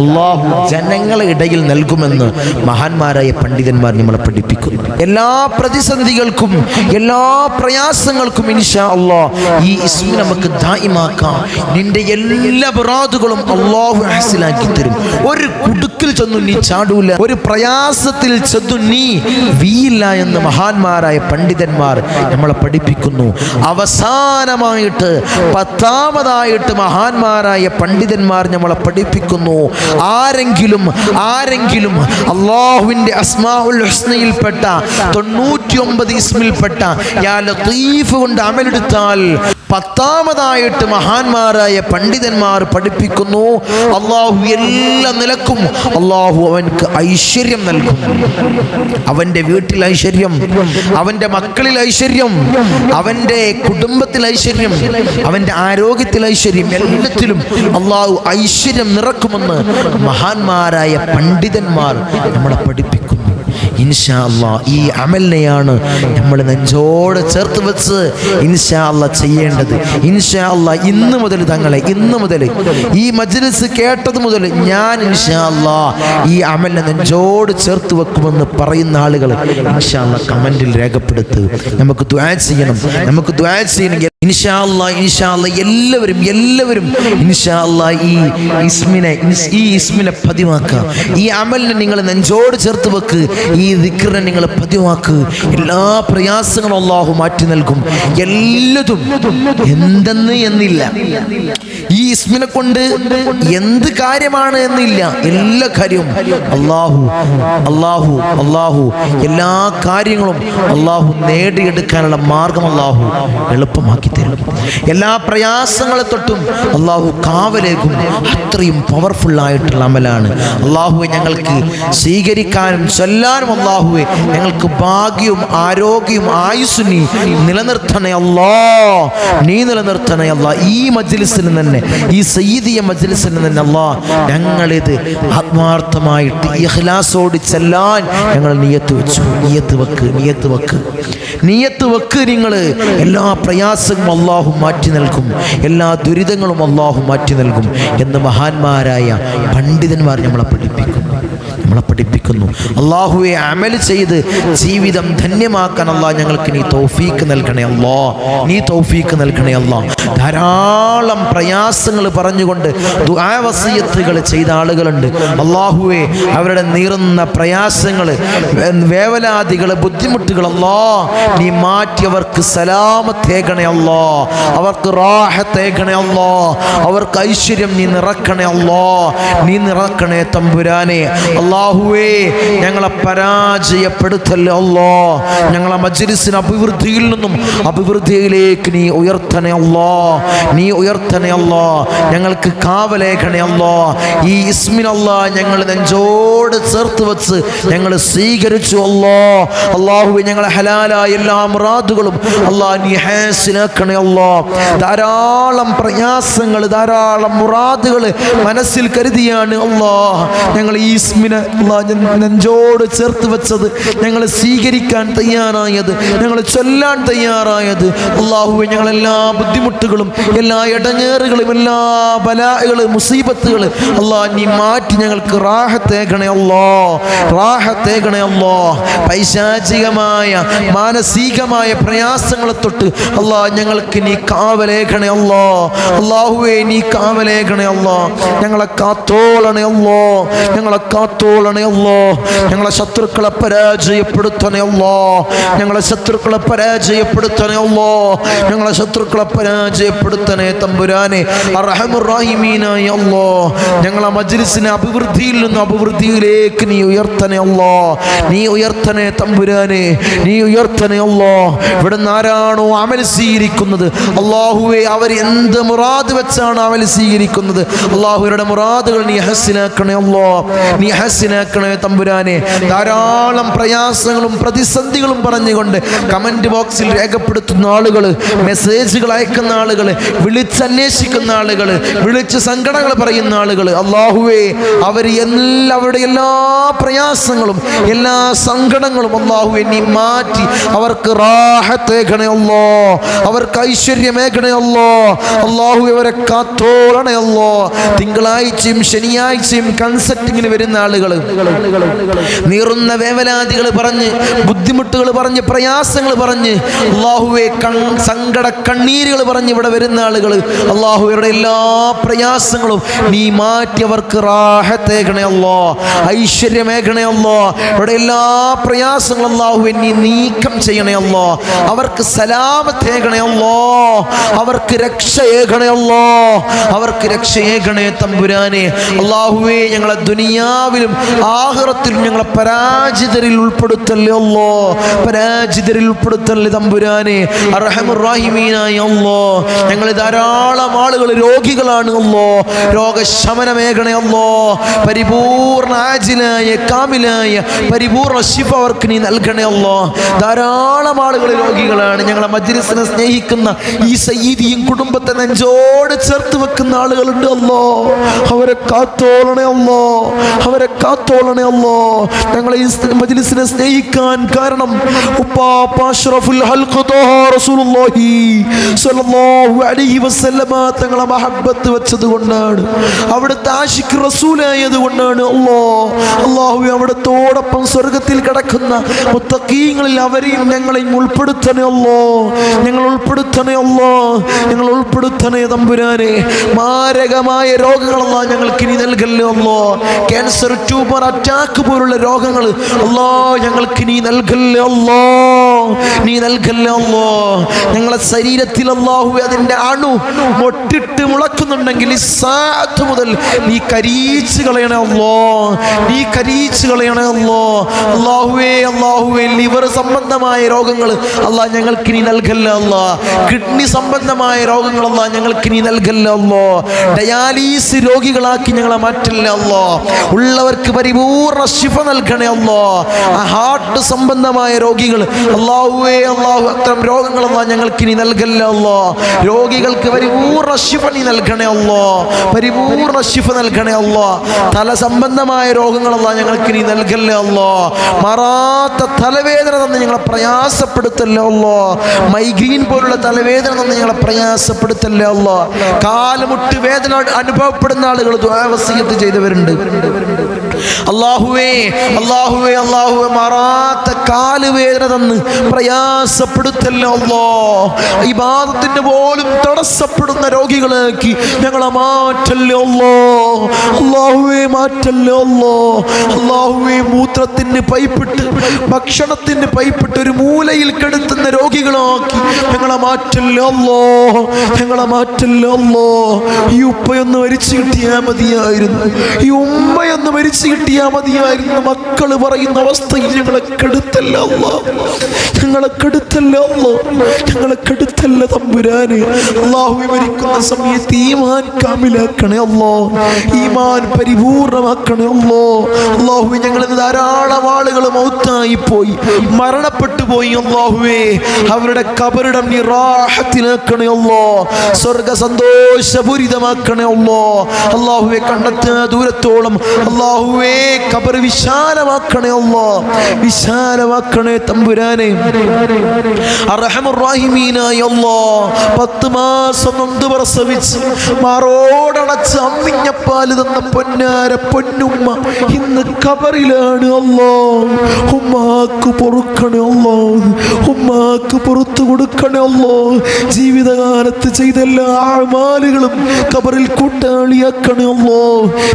അല്ലാഹു ജനങ്ങളുടെ ഇടയിൽ നൽകുമെന്ന് മഹാന്മാരായ പണ്ഡിതന്മാർ നമ്മളെ പഠിപ്പിക്കുന്നു. എല്ലാ പ്രതിസന്ധികൾക്കും എല്ലാ പ്രയാസങ്ങൾക്കും ഇൻഷാ അല്ലാഹ് ഈ ഇസ്മിനെ നമുക്ക് ദായിമാക്കാം. നിന്റെ എല്ലാ ബറാദുകളും അല്ലാഹു ഹസിലാക്കി തരും. ഒരു കുടുക്കിൽ ചെന്നു നീ ചാടൂല, ഒരു പ്രയാസത്തിൽ ചെന്നു നീ വീയില്ല എന്ന് മഹാന്മാരായ പണ്ഡിതന്മാർ നമ്മളെ പഠിപ്പിക്കുന്നു. അവസാനമായിട്ട് 10ാമതായിട്ട് മഹാന്മാരായ പണ്ഡിതന്മാർ നമ്മളെ പഠിപ്പിക്കുന്നു ആരെങ്കിലും അല്ലാഹുവിന്റെ അസ്മാഉൽ ഹുസ്നയിൽപ്പെട്ട 99 ഇസ്മിൽപ്പെട്ട യാ ലത്തീഫ് കൊണ്ട് അമലെടുത്താൽ 10ാമതായിട്ട് മഹാന്മാരായ പണ്ഡിതന്മാർ പഠിപ്പിക്കുന്നു അല്ലാഹു എല്ലാ നിലക്കും അല്ലാഹു അവൻക്ക് ഐശ്വര്യം നൽകും. അവന്റെ വീട്ടിൽ ഐശ്വര്യം, അവന്റെ മക്കളിൽ ഐശ്വര്യം, അവന്റെ കുടുംബത്തിൽ ഐശ്വര്യം, അവന്റെ ആരോഗ്യത്തിൽ ഐശ്വര്യം, എല്ലാത്തിലും അല്ലാഹു ഐശ്വര്യം നിറക്കുമെന്ന് മഹാന്മാരായ പണ്ഡിതന്മാർ നമ്മളെ പഠിപ്പിക്കുന്നു. ഇൻഷാ അല്ലാഹ് ഈ അമലിനെയാണ് നമ്മൾ നെഞ്ചോട് ചേർത്ത് വെച്ച് ഇൻഷാ അല്ലാഹ് ചെയ്യേണ്ടത്. ഇൻഷാ അല്ലാഹ് ഇന്ന് മുതൽ ഈ മജ്ലിസ് കേട്ടത് മുതൽ ഞാൻ ഇൻഷാ അല്ലാഹ് ഈ അമലിനെ നെഞ്ചോട് ചേർത്ത് വെക്കുമെന്ന് പറയുന്ന ആളുകൾ ഇൻഷാ അല്ലാഹ് കമന്റിൽ രേഖപ്പെടുത്ത്. നമുക്ക് ദുആ ചെയ്യണം. ഇൻഷാ അല്ലാഹ് എല്ലാവരും ഇൻഷാ അല്ലാഹ് ഈ ഇസ്മിനെ പതിവാക്കുക. ഈ അമലിനെ നിങ്ങൾ നെഞ്ചോട് ചേർത്ത് വെക്ക്. ഈ ഈ ദിക്റിനെ നിങ്ങൾ പതിവാക്ക്. എല്ലാ പ്രയാസങ്ങളും അള്ളാഹു മാറ്റി നൽകും. എല്ലതും എന്തെന്ന് എന്നില്ല, ഈ ഇസ്മിനെ കൊണ്ട് എന്ത് കാര്യമാണ് എന്നില്ല, എല്ലാ കാര്യവും അള്ളാഹു എല്ലാ കാര്യങ്ങളും അള്ളാഹു നേടിയെടുക്കാനുള്ള മാർഗം അള്ളാഹു എളുപ്പമാക്കി തരും. എല്ലാ പ്രയാസങ്ങളെ തൊട്ടും അള്ളാഹു കാവലേക്കും. അത്രയും പവർഫുൾ ആയിട്ടുള്ള അമലാണ്. അള്ളാഹുവെ ഞങ്ങൾക്ക് സ്വീകരിക്കാനും ചൊല്ലാനും അള്ളാഹുവെ ഞങ്ങൾക്ക് ഭാഗ്യവും ആരോഗ്യവും ആയുസ്സും നീ നിലനിർത്തണേ അല്ലാ, നീ നിലനിർത്തണേ അല്ലാ. ഈ മജ്ലിസിൽ തന്നെ, ഈ സയ്യിദിയ മജ്ലിസിൽ തന്നെ അല്ലാ, ഞങ്ങളിത് ആത്മാർത്ഥമായിട്ട് ഇഖ്ലാസോട് ചെല്ലാൻ ഞങ്ങൾ നിയത്ത് വെച്ചു. നിയത്ത് വെക്ക് നിങ്ങൾ. എല്ലാ പ്രയാസങ്ങളും അള്ളാഹു മാറ്റി നൽകും, എല്ലാ ദുരിതങ്ങളും അള്ളാഹു മാറ്റി നൽകും എന്ന് മഹാന്മാരായ പണ്ഡിതന്മാർ നമ്മളെ പഠിപ്പിക്കുന്നു. അള്ളാഹുവെ അമൽ ചെയ്ത് ജീവിതം ധന്യമാക്കാൻ അല്ലാഹ് ഞങ്ങൾക്ക് നീ തൗഫീക്ക് നൽകണേ അല്ലാ, നീ തൗഫീക്ക് നൽകണേ അല്ലാ. ധാരാളം പ്രയാസങ്ങൾ പറഞ്ഞുകൊണ്ട് ദുആ വസിയത്തുകൾ ചെയ്ത ആളുകളുണ്ട്. അള്ളാഹുവെ അവരുടെ നീറുന്ന പ്രയാസങ്ങൾ, വേവലാദികൾ, ബുദ്ധിമുട്ടുകൾ അല്ലാ നീ മാറ്റി അവർക്ക് സലാമത്തേകണേ അല്ലാ, അവർക്ക് റാഹത്തേകണേ അല്ലാ, അവർക്ക് ഐശ്വര്യം നീ നിറക്കണേ അല്ലാ, നീ നിറക്കണേ തമ്പുരാനെ. അല്ലാഹുവേ ഞങ്ങളെ പരാജയപ്പെടുത്തല്ലേ അല്ലാ, ഞങ്ങളെ മജ്ലിസിന് അഭിവൃദ്ധിയിൽ നിന്നും അഭിവൃദ്ധിയിലേക്ക് നീ ഉയർത്തണേ അല്ലാ, നീ ഉയർത്തണേ അല്ലാ. ഞങ്ങൾക്ക് കാവലേഖണേ അല്ലാ. ഈ ഇസ്മിനല്ലാ ഞങ്ങൾ നെഞ്ചോട് ചേർത്ത് വെച്ച് ഞങ്ങൾ സ്വീകരിച്ചു അല്ലാ. അല്ലാഹുവേ ഞങ്ങളെ ഹലാലായ എല്ലാ മുറാദുകളും അല്ലാ നീ ഹാസിലാക്കണേ അല്ലാ. ധാരാളം പ്രയാസങ്ങൾ, ധാരാളം മുറാദുകൾ മനസ്സിൽ കരുതിയാണ് അല്ലാ ഞങ്ങൾ ഈ ഇസ്മിനെ നെഞ്ചോട് ചേർത്ത് വെച്ചത്, ഞങ്ങൾ സ്വീകരിക്കാൻ തയ്യാറായത്, ഞങ്ങൾ ചൊല്ലാൻ തയ്യാറായത്. അല്ലാഹുവേ ഞങ്ങളെല്ലാ ബുദ്ധിമുട്ടുകളും, എല്ലാ ഇടങ്ങേറുകളും, എല്ലാ ബലാകളും, മുസീബത്തുകൾ അല്ലാ നീ മാറ്റി ഞങ്ങൾക്ക് റാഹത്തേകണേ അല്ലാ, റാഹത്തേകണേ അല്ലാ. പൈശാചികമായ മാനസികമായ പ്രയാസങ്ങളെ തൊട്ട് അല്ലാ ഞങ്ങൾക്ക് നീ കാവലേകണേ അല്ലാ. അല്ലാഹുവേ നീ കാവലേകണേ അല്ലാ. ഞങ്ങളെ കാത്തോളണേ അല്ലാ, ഞങ്ങളെ കാത്തോളണേ അല്ലാ. ഞങ്ങളെ ശത്രുക്കളെ പരാജയപ്പെടുത്തണേ അല്ലാ, ഞങ്ങളെ ശത്രുക്കളെ പരാജയപ്പെടുത്തണേ അല്ലാ, ഞങ്ങളെ ശത്രുക്കളെ പരാജയപ്പെടുത്തണേ തമ്പുരാനെ. അർഹമുർ റഹീമീനായ അല്ലാ ഞങ്ങളെ മജ്ലിസിനെ അഭിവൃദ്ധിയിൽ നിന്ന് അഭിവൃദ്ധിയിലേക്ക് നീ ഉയർത്തണേ അല്ലാ, നീ ഉയർത്തണേ തമ്പുരാനെ, നീ ഉയർത്തണേ അല്ലാ. ഇവിടുന്ന് ആരാണോ അമൽ സ്വീകരിക്കുന്നത് അല്ലാഹുവേ അവർ എന്ത് മുറാദ് വെച്ചാണ് അമൽ സ്വീകരിക്കുന്നത് അല്ലാഹുവരുടെ മുറാദുകൾ നീ ഹസ്നാക്കണേ അല്ലാ, നീ ഹസ്നാക്കണേ തമ്പുരാനെ. ധാരാളം പ്രയാസങ്ങളും പ്രതിസന്ധികളും പറഞ്ഞുകൊണ്ട് കമന്റ് ബോക്സിൽ രേഖപ്പെടുത്തുന്ന ആളുകൾ, മെസ്സേജുകൾ അയക്കുന്ന ആളുകൾ, വിളിച്ചന്വേഷിക്കുന്ന ആളുകൾ, വിളിച്ച് സങ്കടങ്ങൾ പറയുന്ന ആളുകൾ അല്ലാഹുവേ അവർ അവരുടെ എല്ലാ പ്രയാസങ്ങളും എല്ലാ സങ്കടങ്ങളും അല്ലാഹുവേ നീ മാറ്റി അവർക്ക് റാഹത്തേകണേ അല്ലാ, അവർക്ക് ഐശ്വര്യമേകണേ അല്ലാ. അല്ലാഹുവേ അവരെ കാത്തോളണേ അല്ലാ. തിങ്കളാഴ്ചയും ശനിയാഴ്ചയും കൺസൾട്ടിങ്ങിന് വരുന്ന ആളുകൾ, നീറുന്ന വേവലാദികൾ പറഞ്ഞ്, ബുദ്ധിമുട്ടുകൾ പറഞ്ഞ്, പ്രയാസങ്ങൾ പറഞ്ഞ് അല്ലാഹുവേ സങ്കട കണ്ണീരുകൾ പറഞ്ഞ് ഇവിടെ വരുന്ന ആളുകൾ അല്ലാഹുവയുടെ എല്ലാ പ്രയാസങ്ങളും നീ മാറ്റി അവർക്ക് റാഹത്തേകണേ അല്ലാ, ഐശ്വര്യമേകണേ അല്ലാ. ഇവിടെ എല്ലാ പ്രയാസങ്ങളും അല്ലാഹുവേ നീ നീക്കം ചെയ്യണേ അല്ലാ, അവർക്ക് സലാമത്തേകണേ അല്ലാ, അവർക്ക് രക്ഷയേകണേ അല്ലാ, അവർക്ക് രക്ഷയേകണേ തമ്പുരാനെ. അല്ലാഹുവേ ഞങ്ങളെ ദുനിയാവിലും ആഖിറത്തിലും ഞങ്ങളെ പരാജിതരിൽ ഉൾപ്പെടുത്തല്ലേ അല്ലാ, പരാജിതരിൽ ഉൾപ്പെടുത്തല്ലേ തമ്പുരാനെ. അർഹമുർ റഹീമീനായ അല്ലാ ഞങ്ങൾ ധാരാളം ആളുകൾ രോഗികളാണ് അല്ലാ, രോഗശമനമേകണേ അല്ലാ. പരിപൂർണ ആജിലായ കാമിലായ പരിപൂർണ ശിഫ അവർക്ക് നീ നൽകണേ അല്ലാ. ധാരാളം ആളുകൾ രോഗികളാണ്. ഞങ്ങളെ മജ്ലിസിനെ സ്നേഹിക്കുന്ന ഈ സയ്യിദിയും കുടുംബത്തെ നെഞ്ചോട് ചേർത്ത് വെക്കുന്ന ആളുകളുണ്ട് അല്ലാ, അവരെ കാത്തോളണേ അല്ലാ, അവരെ കാത്തോളണേ അല്ലാ. ഞങ്ങളെ ഈ മജ്ലിസിനെ സ്നേഹിക്കാൻ കാരണം ഉപ്പാപ്പ അഷ്റഫുൽ ഖൽഖ് ത്വഹ റസൂലുള്ളാഹി സ്വല്ലല്ലാഹു അലൈഹി വസല്ലമ തങ്ങളെ മഹബ്ബത്ത് വെച്ചത് കൊണ്ടാണ്, അവിടുത്തെ ആശിഖ് റസൂലായത് കൊണ്ടാണ് അല്ലാ. അല്ലാഹുവേ അവിടുത്തോടൊപ്പം സ്വർഗ്ഗത്തിൽ കിടക്കുന്ന മുത്തഖീങ്ങളിൽ അവരെയും ഞങ്ങളെയും ഉൾപ്പെടുത്തണേ അല്ലാ, ഞങ്ങൾ ഉൾപ്പെടുത്തണേ അല്ലാ, ഞങ്ങൾ ഉൾപ്പെടുത്തണേ തമ്പുരാനെ. മാരകമായ രോഗങ്ങളല്ല ഞങ്ങൾക്ക് ഇനി നൽകല്ലേ അല്ലാ. ക്യാൻസർ, ട്യൂമർ, ട്യൂമർ, അറ്റാക്ക് പോലുള്ള രോഗങ്ങൾ അല്ലാ ഞങ്ങൾക്ക് നീ നൽകല്ലേ അല്ലാ, നീ നൽകല്ലേ അല്ലാ. ഞങ്ങളെ ശരീരത്തിൽ അല്ലാഹുവേ അതിൻ്റെ അണു മൊട്ടിട്ട് മുളക്കുന്നുണ്ടെങ്കിൽ ഈ സാത്ത് മുതൽ നീ കരിയിച്ച് കളയണേ അല്ലാ, നീ കരിയിച്ച് കളയണേ അല്ലാ. അല്ലാഹുവേ അല്ലാഹുവേ ലിവർ സംബന്ധമായ രോഗങ്ങൾ അല്ലാ ഞങ്ങൾക്ക് നീ നൽകല്ലേ അല്ലാ. കിഡ്നി സംബന്ധമായ രോഗങ്ങൾ അല്ലാ ഞങ്ങൾക്ക് നീ നൽകല്ലേ അല്ലാ. ഡയാലിസിസ് രോഗികളാക്കി ഞങ്ങളെ മാറ്റല്ലേ അല്ലാ. ഉള്ളവർക്ക് പരിപൂർണ ശിഫ നൽകണേ അല്ലാ. ഹാർട്ട് സംബന്ധമായ രോഗികൾ അല്ലാഹുവേ അല്ലാഹു അത്തരം രോഗങ്ങളല്ലാ ഞങ്ങൾക്ക് നീ നൽകല്ലേ അല്ലാ. രോഗികൾക്ക് പരിപൂർണ ശിഫ നീ നൽകണേ അല്ലാ, പരിപൂർണ ശിഫ നൽകണേ അല്ലാ. തല സംബന്ധമായ രോഗങ്ങളല്ലാ ഞങ്ങൾക്ക് നീ നൽകല്ലേ അല്ലാ. മാറാത്ത തലവേദന തന്ന് ഞങ്ങളെ പ്രയാസപ്പെടുത്തല്ലേ അല്ലാ. മൈഗ്രീൻ പോലുള്ള തലവേദന തന്ന് ഞങ്ങളെ പ്രയാസപ്പെടുത്തല്ലേ അല്ലാ. കാലുമുട്ട് വേദന അനുഭവപ്പെടുന്ന ആളുകൾ ദുആ വസിയത്ത് ചെയ്തവരുണ്ട്. അല്ലാഹുവേ അല്ലാഹുവേ അല്ലാഹുവേ മാറാത്ത കാലുവേദന തന്ന് പ്രയാസപ്പെടുത്തല്ലേ അല്ലാ. ഇബാദത്തിന് പോലും തടസ്സപ്പെടുന്ന രോഗികളാക്കി ഞങ്ങളെ മാറ്റല്ലേ അല്ലാ. അല്ലാഹുവേ മാറ്റല്ലേ അല്ലാ. അല്ലാഹുവേ മൂത്രത്തിന് പൈപ്പിട്ട് ഭക്ഷണത്തിന് പൈപ്പിട്ട് ഒരു മൂലയിൽ കിടത്തുന്ന രോഗികളാക്കി ഞങ്ങളെ മാറ്റല്ലേ അല്ലാ, ഞങ്ങളെ മാറ്റല്ലേ അല്ലാ. ഈ ഉപ്പയൊന്ന് മരിച്ചു കിട്ടിയാൽ മതിയായിരുന്നു, ഈ ഉമ്മയൊന്ന് മരിച്ചു കിട്ടിയാൽ മതിയായിരുന്നു. മക്കള് പറയുന്ന അവസ്ഥയിൽ ഞങ്ങളെ കെടുത്തല്ല അല്ലാ, ഞങ്ങളെ കെടുത്തല്ല അല്ലാ, ഞങ്ങളെ കെടുത്തല്ല തമ്പുരാന്. അല്ലാഹുവേ മരിക്കുന്ന സമയത്ത് ഈമാൻ കാമിലാക്കണേ അല്ലാ, ഈമാൻ പരിപൂർണമാക്കണേ അല്ലാ. അല്ലാഹുവേ ഞങ്ങളിൽ ധാരാളം ആളുകൾ മൗത്തായി പോയി, മരണപ്പെട്ടു പോയി. അല്ലാഹുവേ അവരുടെ ഖബറിടം നീ റാഹത്തിലാക്കണേ അല്ലാ, സ്വർഗ്ഗ സന്തോഷപൂരിതമാക്കണേ അല്ലാ. അല്ലാഹുവേ കണ്ണെത്താ ദൂരത്തോളം അല്ലാഹുവേ ഖബർ വിശാലമാക്കണേ അല്ലാ, വിശാലമാക്കണേ തമ്പുരാനെ. അർഹമർ റഹീമീനായ അല്ലാ 10 മാസം നൊന്ത് പ്രസവിച്ച് മാറോടടച്ച് അമ്മിഞ്ഞപ്പാല് തന്ന പൊന്നാര പൊന്നുമ്മ ഇന്ന് ഖബറിലാണ് അല്ലാ. ഉമ്മാക്ക് പൊറുക്കണേ അല്ലാ, ഉമ്മാക്ക് പുറത്തു കൊടുക്കണേ അല്ലാ. ജീവിതകാലത്ത് ചെയ്ത എല്ലാ അമാലുകളും ഖബറിൽ കൂട്ടാളിയാക്കണേ അല്ലാ.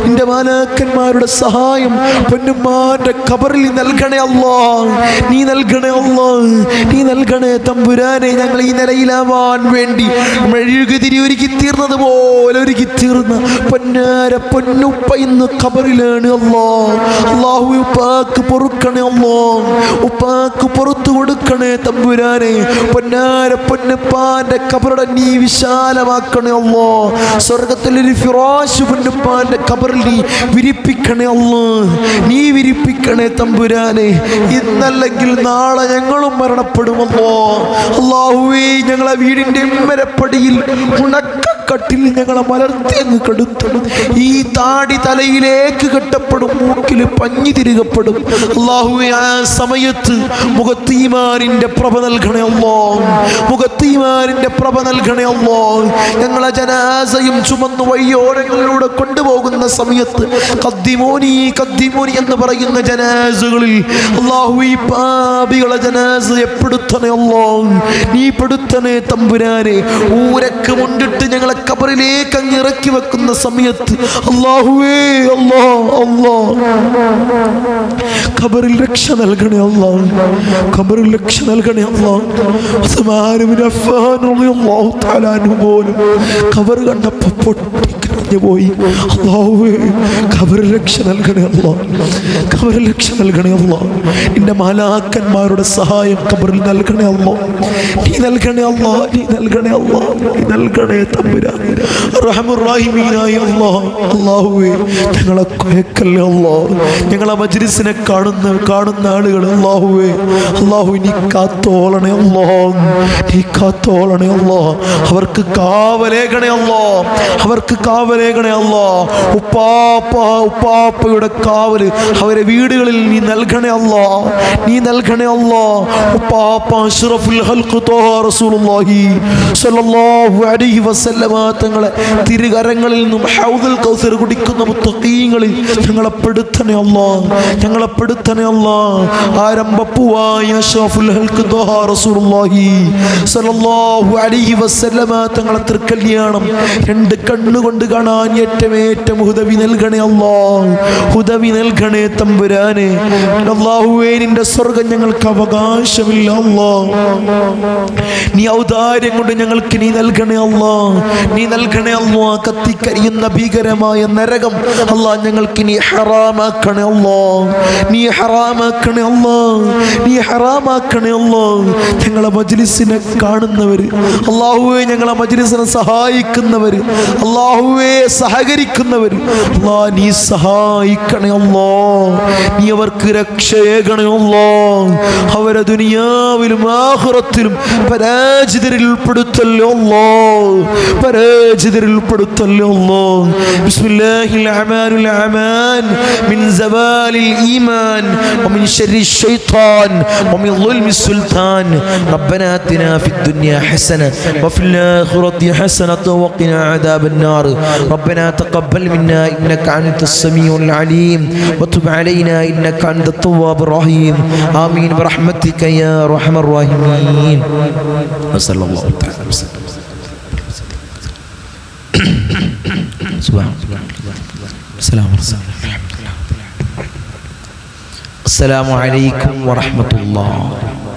നിന്റെ മാലാക്കന്മാരുടെ സഹായം പൊന്നുമ്മാന്റെ ഖബറിൽ നൽകണേ അല്ലാ, നീ നൽകണേ അല്ലാ, നീ നൽകണേ തമ്പുരാനെ. ഞങ്ങൾ ഈ നിലയിലാവാൻ വേണ്ടി മെഴുകുതിരി ഒരുക്കി തീർന്നത് പോലെ ഒരുക്കി തീർന്ന പൊന്നാര പൊന്നുപ്പ ഇന്ന് ഖബറിലാണ് അല്ലാ. അല്ലാഹു ഉപ്പാക്ക് പൊറുക്കണേ അല്ലാ, ഉപ്പാക്ക് പുറത്തു കൊടുക്കണേ തമ്പുരാനെ. പൊന്നാര പൊന്നുപ്പാന്റെ ഖബറുടെ നീ വിശാലമാക്കണേ അല്ലാ. സ്വർഗത്തിലൊരു ഫിറാശ് പൊന്നുപ്പാന്റെ ഖബറിൽ നീ വിരിപ്പിക്കണേ അല്ലാ, നീ വിരിപ്പിക്കണേ തമ്പുരാനെ. ഇന്നല്ലെങ്കിൽ നാളെ ഞങ്ങളും മരണപ്പെടുമല്ലോ. അല്ലാഹുവേ ഞങ്ങളെ വീടിന്റെ മരപ്പടിയിൽ ഉണക്കക്കട്ടിൽ ഞങ്ങളെ മലർത്തി അങ്ങ് കെടുത്തും. ഈ താടി തലയിലേക്ക് കെട്ടപ്പെടും, മൂക്കിൽ പഞ്ഞി തിരികപ്പെടും. അല്ലാഹുവേ ആ സമയത്ത് മുഖത്ത് ഈമാനിന്റെ പ്രഭ നൽകണേ അല്ലാ, മുഖത്ത് ഈമാനിന്റെ പ്രഭ നൽകണേ അല്ലാ. ഞങ്ങളെ ജനാസയും ചുമന്നു വഴിയോരങ്ങളിലൂടെ കൊണ്ടുപോകുന്ന സമയത്ത് ഖദ്ദിമൂനി ഖദ്ദിമൂനി എന്ന് പറയുന്ന ജനാസകളിൽ അല്ലാഹു ഈ പാപികളെ ജനാസ എപ്പെടുത്തണേ അല്ലാ, നീ പെടുത്തണേ തമ്പുരാനെ. ഊരക്ക് മുണ്ടിട്ട് ഞങ്ങളെ ഖബറിലേക്ക് അങ്ങ് ഇറക്കി വെക്കുന്ന സമയത്ത് അല്ലാഹുവേ അല്ലാ അല്ലാ ഖബറിൽ രക്ഷ നൽകണേ അല്ലാ, ഖബറിൽ രക്ഷ നൽകണേ അല്ലാ. ഉസ്മാൻ ഇബ്നു അഫ്ഫാൻ റളിയല്ലാഹു തആല അൻഹു പോലും ഖബർ കണ്ടപ്പോൾ പൊട്ടിക്കരഞ്ഞു പോയി. അല്ലാഹുവേ ഖബറിൽ രക്ഷ നൽകണേ അല്ലാ, ഖബറിൽ രക്ഷ നൽകണേ അല്ലാ. നിന്റെ മാലാക്കന്മാരുടെ സഹായം ഖബറിൽ നൽകണേ അല്ലാ, നീ നൽകണേ അല്ലാ, നീ നൽകണേ അല്ലാ, നീ നൽകണേ തമ്പുരാനെ. റഹ്മർ റഹീമീനായ അല്ലാ, അല്ലാഹുവേ ഞങ്ങളെ കൊയക്കല്ലേ അല്ലാ. ഞങ്ങളെ മജ്ലിസിനെ കാണുന്ന ആളുകൾ അല്ലാഹുവേ അല്ലാഹു നീ കാത്തോളണേ അല്ലാ, നീ കാത്തോളണേ അല്ലാ. അവർക്ക് കാവലേകണേ അല്ലാ, അവർക്ക് കാവലേകണേ അല്ലാ. ഉപ്പാപ്പയുടെ കാവല് അവരെ വീടുകളിൽ നീ നൽകണേ അല്ലാ, നീ നൽകണേ അല്ലാ. ഉപ്പാപ്പ അഷ്റഫുൽ ഖൽഖ് ത്വാഹ റസൂലുള്ളാഹി സ്വല്ലല്ലാഹു അലൈഹി വസല്ലമ തങ്ങളെ തിരുകരങ്ങളിൽ നിന്നും ഹൗദുൽ കൗസർ കുടിക്കുന്ന മുത്തഖീങ്ങളിൽ ഞങ്ങളെ പെടുത്തണേ അല്ലാ, ഞങ്ങളെ പെടുത്തണേ അല്ലാ. ആരംഭപ്പൂവായ അഷ്റഫുൽ ഖൽഖ് ത്വാഹ റസൂലുള്ളാഹി സ്വല്ലല്ലാഹു അലൈഹി വസല്ലമ തങ്ങളെ തൃക്കല്യാണം 2 കണ്ണുകൊണ്ട് കാണാൻ കാണാൻ ഏറ്റവും ഹുദവി നൽകണേ അല്ലാഹ്, ഹുദവി നൽകണേ തമ്പുരാനെ. അല്ലാഹുവേ നിന്റെ സ്വർഗ്ഗം ഞങ്ങൾക്ക് അവകാശമില്ല അല്ലാഹ്, നീ ഔദാര്യം കൊണ്ട് ഞങ്ങൾക്ക് നീ നൽകണേ അല്ലാഹ്, നീ നൽകണേ അല്ലാഹ്. കത്തിക്കരിയുന്ന ഭീകരമായ നരകം അല്ലാഹ് ഞങ്ങൾക്ക് നീ ഹറാമാക്കണേ അല്ലാഹ്, നീ ഹറാമാക്കണേ അല്ലാഹ്, നീ ഹറാമാക്കണേ അല്ലാഹ്. ഞങ്ങളെ മജ്ലിസിനെ കാണുന്നവർ അല്ലാഹുവേ, ഞങ്ങളെ മജ്ലിസിനെ സഹായിക്കുന്നവർ അല്ലാഹുവേ, സഹകരിക്കുന്നവർ അല്ലാഹ് നീ സഹായിക്കണേ അല്ലാഹ്, നീ അവർക്ക് രക്ഷയേകണേ അല്ലാഹ്. അവരെ ദുനിയാവിലും ആഖിറത്തിലും പരാജിതരിൽ ഉൾപ്പെടുത്തല്ലോ അല്ലാഹ്, പരാജിതരിൽ ഉൾപ്പെടുത്തല്ലോ അല്ലാഹ്. ബിസ്മില്ലാഹിൽ റഹ്മാനിർ റഹീം. മിൻ സവാലിൽ ഈമാൻ വമിൻ ശർരിശ് ശൈത്താൻ വമിൻ ളുൽമിസ് സുൽത്താൻ. റബ്ബനാ ആതിനാ ഫിദ് ദുനിയാ ഹസന വഫിൽ ആഖിറതി ഹസനത വഖിനാ അദാബൻ നാർ. റബ്ബനാ തഖബ്ബൽ മിന്നാ ഇന്നക അൻതസ് സമീഉൽ അലീം വതുബ് അലൈനാ ഇന്നക അൻതത് തവ്വാബുർ റഹീം. ആമീൻ ബിറഹ്മതിക യാ അർഹമർ റഹീമീൻ. വസല്ലല്ലാഹു തആല വസല്ലം. അസ്സലാമു അലൈക്കും വറഹ്മത്തുള്ളാഹി.